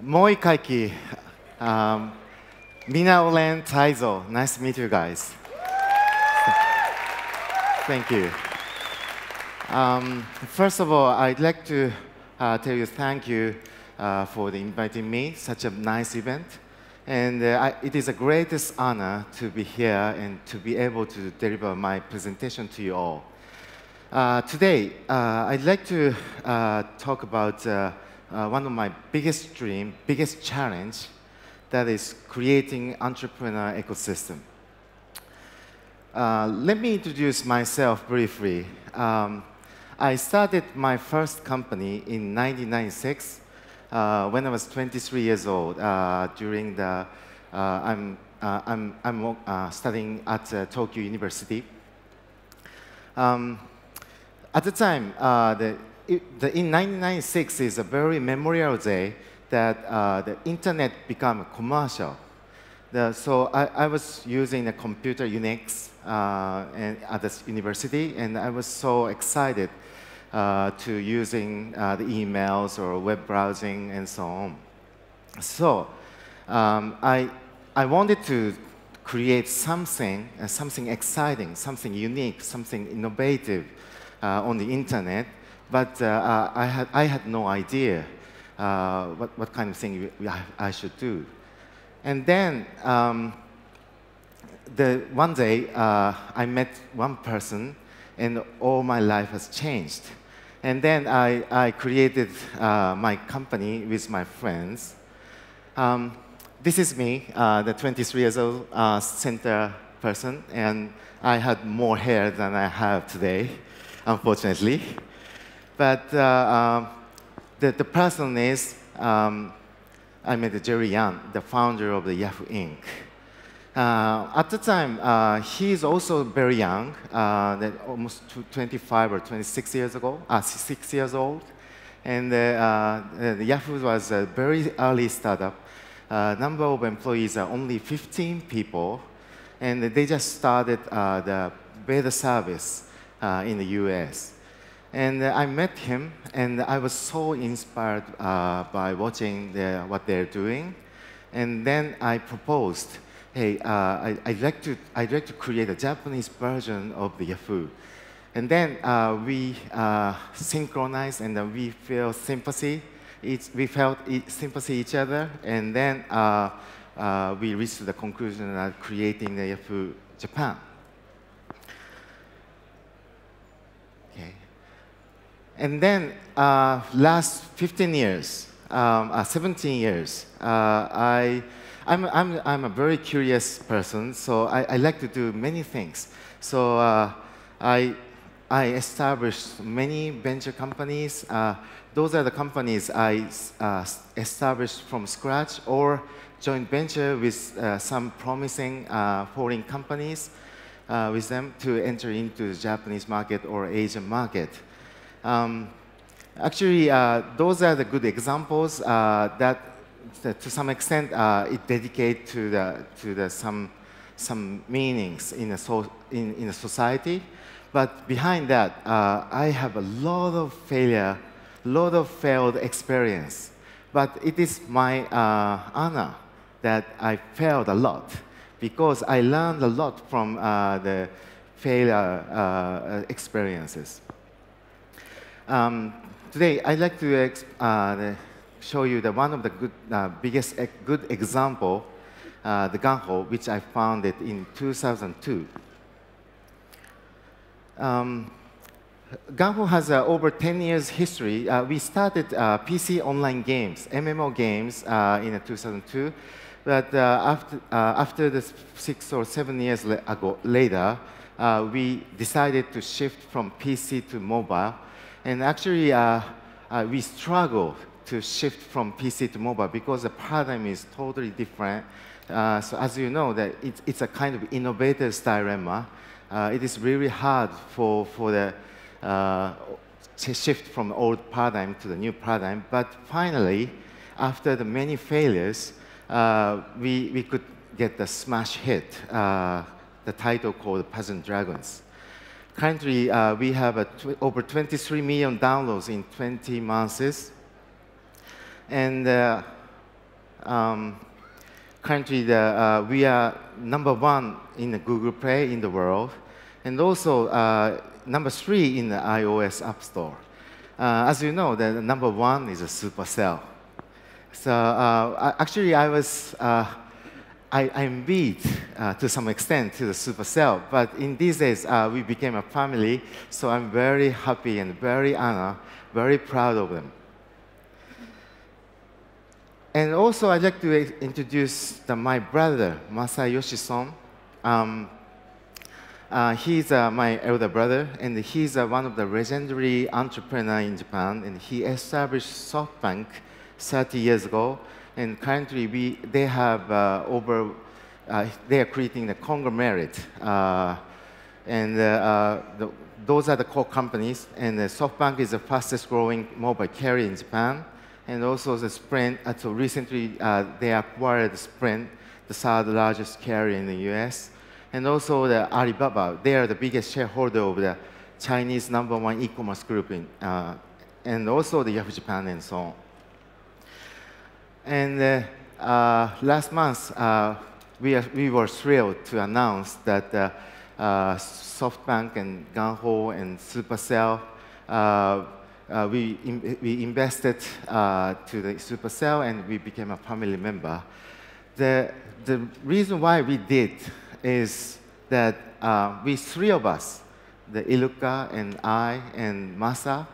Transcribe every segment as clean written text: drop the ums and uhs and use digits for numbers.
Moi Kaiki, Mina Olen Taizo. Nice to meet you guys. Thank you. First of all, I'd like to tell you thank you for inviting me, such a nice event. And it is a greatest honor to be here and to be able to deliver my presentation to you all. Today, I'd like to talk about one of my biggest dream, biggest challenge, that is creating entrepreneur ecosystem. Let me introduce myself briefly. I started my first company in 1996 when I was 23 years old. During the I'm studying at Tokyo University. At the time, in 1996 is a very memorable day that the internet became commercial. So I was using a computer Unix at this university, and I was so excited to using the emails or web browsing and so on. So I wanted to create something exciting, something unique, something innovative on the internet, but I had no idea what kind of thing I should do. And then one day I met one person, and all my life has changed. And then I created my company with my friends. This is me, the 23 years old center person, and I had more hair than I have today, unfortunately. But the person is, I met Jerry Yang, the founder of the Yahoo Inc. At the time, he's also very young, almost 25 or 26 years ago, 6 years old. And Yahoo was a very early startup. Number of employees are only 15 people, and they just started the beta service in the US. And I met him, and I was so inspired by watching what they're doing. And then I proposed, hey, I'd like to create a Japanese version of the Yahoo. And then we synchronized, and we felt sympathy. We felt sympathy each other, and then we reached the conclusion that creating the Yahoo Japan. Okay. And then last 15 years, 17 years, I'm a very curious person, so I like to do many things. So I established many venture companies. Those are the companies I established from scratch or joint venture with some promising foreign companies with them to enter into the Japanese market or Asian market. Actually, those are the good examples that, to some extent, it dedicate to some meanings in a society. But behind that, I have a lot of failure, lot of failed experience. But it is my honor that I failed a lot, because I learned a lot from the failure experiences. Today, I'd like to show you one of the biggest good example, the GungHo, which I founded in 2002. GungHo has over 10 years history. We started PC online games, MMO games, in 2002. But after the 6 or 7 years later, we decided to shift from PC to mobile. And actually, we struggle to shift from PC to mobile because the paradigm is totally different. So as you know, that it's a kind of innovator's dilemma. It is really hard for the shift from the old paradigm to the new paradigm. But finally, after the many failures, we could get the smash hit, the title called Peasant Dragons. Currently, we have over 23 million downloads in 20 months. And Currently, we are #1 in the Google Play in the world, and also #3 in the iOS App Store. As you know, the #1 is a Supercell. So actually, I'm beat to some extent to the Supercell, but in these days, we became a family, so I'm very happy and very honored, very proud of them. And also, I'd like to introduce my brother, Masayoshi-san. He's my elder brother, and he's one of the legendary entrepreneurs in Japan, and he established SoftBank 30 years ago. And currently, they are creating the conglomerate. Those are the core companies. And SoftBank is the fastest growing mobile carrier in Japan. And also the Sprint, so recently they acquired Sprint, the third largest carrier in the US. And also the Alibaba, they are the biggest shareholder of the Chinese #1 e-commerce group, and also the Yahoo Japan and so on. And last month, we were thrilled to announce that SoftBank and GungHo and Supercell, we invested to the Supercell, and we became a family member. The reason why we did is that three of us, the Iluka and I and Masa,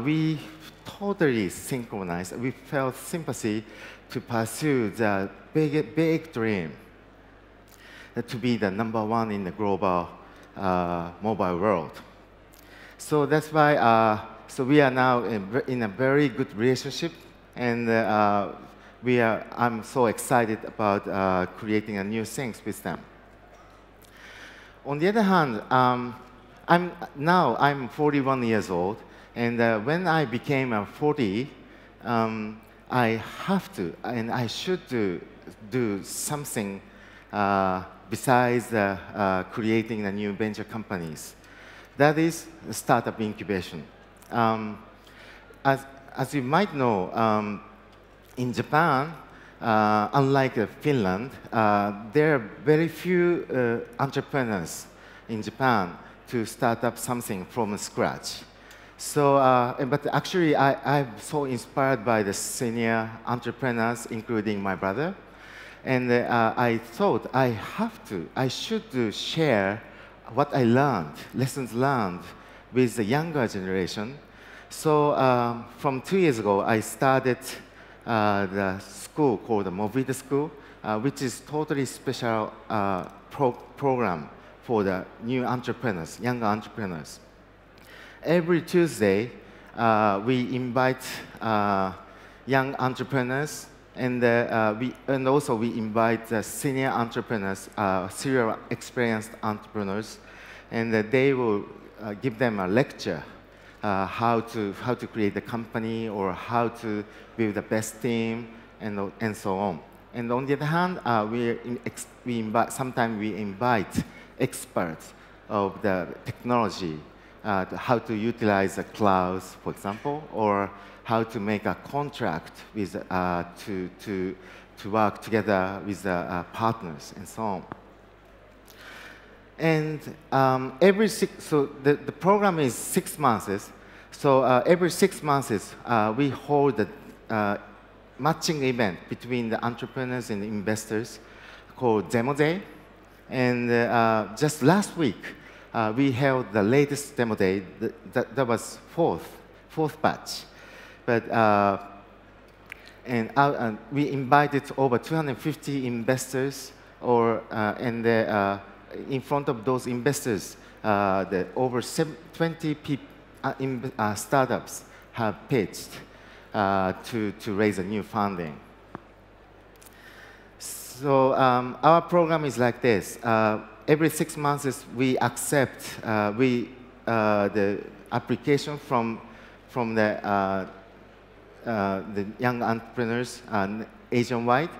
we totally synchronized. We felt sympathy to pursue the big dream to be the #1 in the global mobile world. So that's why so we are now in a very good relationship, and I'm so excited about creating a new things with them. On the other hand, I'm 41 years old, and when I became 40, I have to and I should do something besides creating the new venture companies. That is startup incubation. As you might know, in Japan, unlike Finland, there are very few entrepreneurs in Japan to start up something from scratch. So, but actually, I'm so inspired by the senior entrepreneurs, including my brother. And I thought I should share what I learned, lessons learned with the younger generation. So from 2 years ago, I started the school called the Movida School, which is totally special program for the new entrepreneurs, younger entrepreneurs. Every Tuesday, we invite young entrepreneurs, and also we invite senior entrepreneurs, serial experienced entrepreneurs, and they will give them a lecture how to create a company or how to build the best team and so on. And on the other hand, sometimes we invite experts of the technology, how to utilize the clouds, for example, or how to make a contract with to work together with partners and so on. And the program is 6 months. So every 6 months, we hold a matching event between the entrepreneurs and the investors called Demo Day. And just last week, we held the latest Demo Day. That was fourth batch. But we invited over 250 investors, in front of those investors, over 20 startups have pitched to raise a new funding. So our program is like this. Every 6 months, we accept the application from the young entrepreneurs Asian-wide,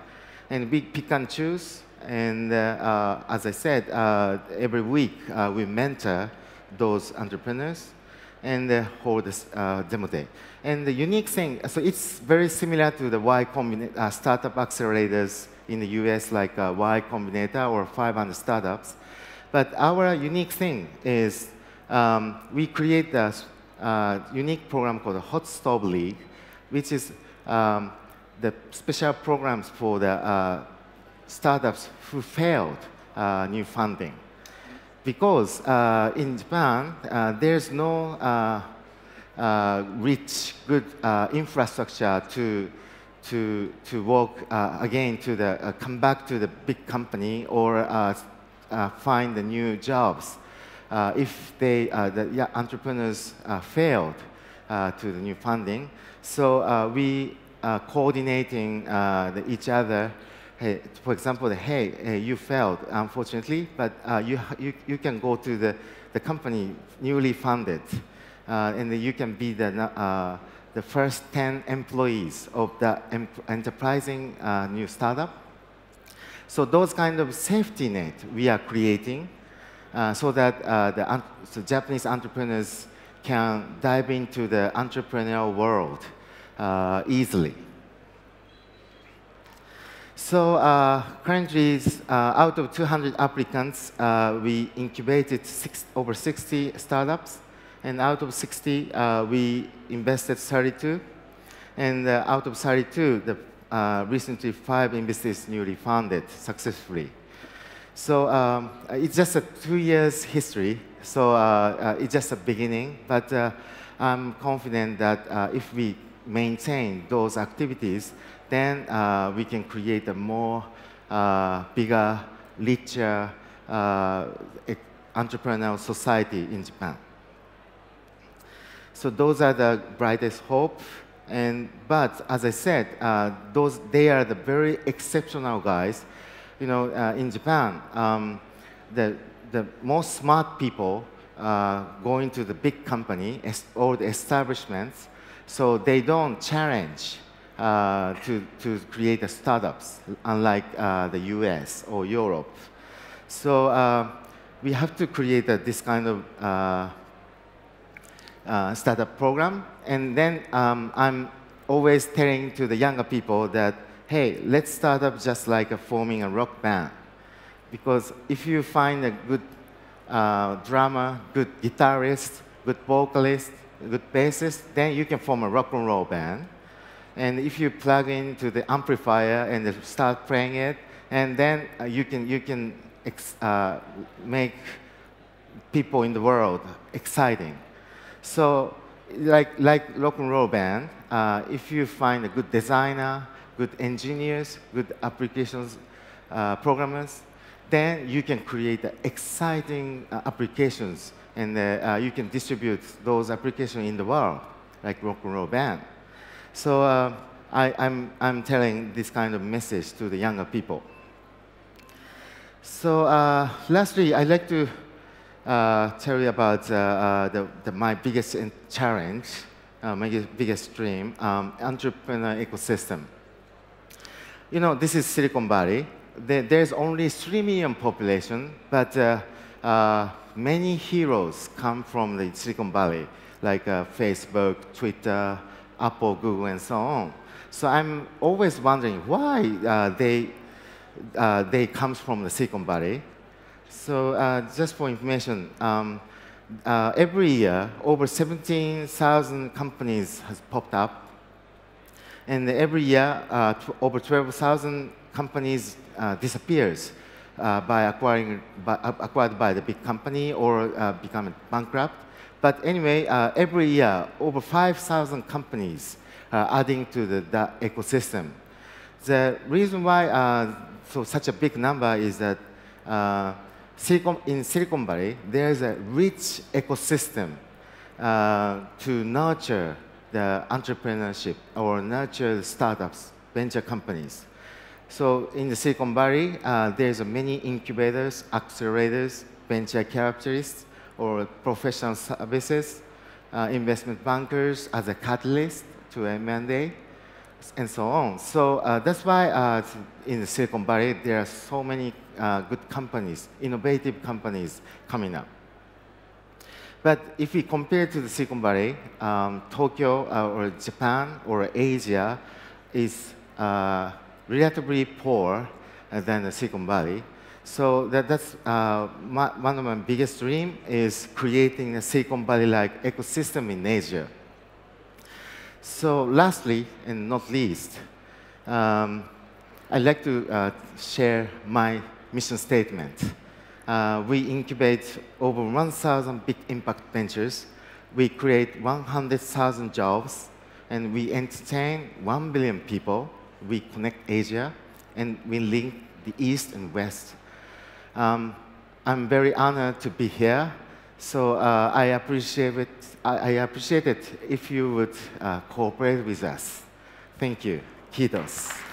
and we pick and choose. And as I said, every week we mentor those entrepreneurs. and hold this demo day. And the unique thing, so it's very similar to the startup accelerators in the US, like Y Combinator or 500 startups. But our unique thing is we create a unique program called the Hot Stove League, which is the special programs for the startups who failed new funding. Because in Japan, there's no rich, good infrastructure to work again come back to the big company or find the new jobs if the entrepreneurs failed to the new funding. So we coordinating each other. Hey, for example, hey, you failed, unfortunately, but you can go to the company newly funded, and you can be the first 10 employees of the enterprising new startup. So those kind of safety net we are creating so that the Japanese entrepreneurs can dive into the entrepreneurial world easily. So currently, out of 200 applicants, we incubated over 60 startups. And out of 60, we invested 32. And out of 32, recently 5 investors newly funded successfully. So it's just a 2 years history. So it's just a beginning. But I'm confident that if we maintain those activities, then we can create a more bigger, richer entrepreneurial society in Japan. So those are the brightest hope. But as I said, they are the very exceptional guys. You know, in Japan, the most smart people going to the big company or the establishments, so they don't challenge to create startups, unlike the US or Europe. So we have to create this kind of startup program. And then I'm always telling to the younger people that, hey, let's start up just like forming a rock band. Because if you find a good drummer, good guitarist, good vocalist, good bassist, then you can form a rock and roll band. And if you plug into the amplifier and start playing it, and then you can make people in the world exciting. So like rock and roll band, if you find a good designer, good engineers, good applications programmers, then you can create exciting applications, and you can distribute those applications in the world, like rock and roll band. So I'm telling this kind of message to the younger people. So lastly, I'd like to tell you about my biggest challenge, my biggest dream, entrepreneur ecosystem. You know, this is Silicon Valley. There's only 3 million population, but many heroes come from the Silicon Valley, like Facebook, Twitter, Apple, Google, and so on. So I'm always wondering why they come from the Silicon Valley. So just for information, every year, over 17,000 companies has popped up. And every year, over 12,000 companies disappears acquired by the big company or become bankrupt. But anyway, every year, over 5,000 companies are adding to the ecosystem. The reason why such a big number is that in Silicon Valley, there is a rich ecosystem to nurture the entrepreneurship or nurture the startups, venture companies. So in the Silicon Valley, there's many incubators, accelerators, venture capitalists, or professional services, investment bankers as a catalyst to M&A, and so on. So that's why in the Silicon Valley, there are so many good companies, innovative companies coming up. But if we compare to the Silicon Valley, Tokyo or Japan or Asia is relatively poor than the Silicon Valley. So that's one of my biggest dreams is creating a Silicon Valley-like ecosystem in Asia. So lastly, and not least, I'd like to share my mission statement. We incubate over 1,000 big impact ventures. We create 100,000 jobs, and we entertain 1 billion people. We connect Asia, and we link the East and West. I'm very honored to be here, so I appreciate it if you would cooperate with us. Thank you. Kiitos.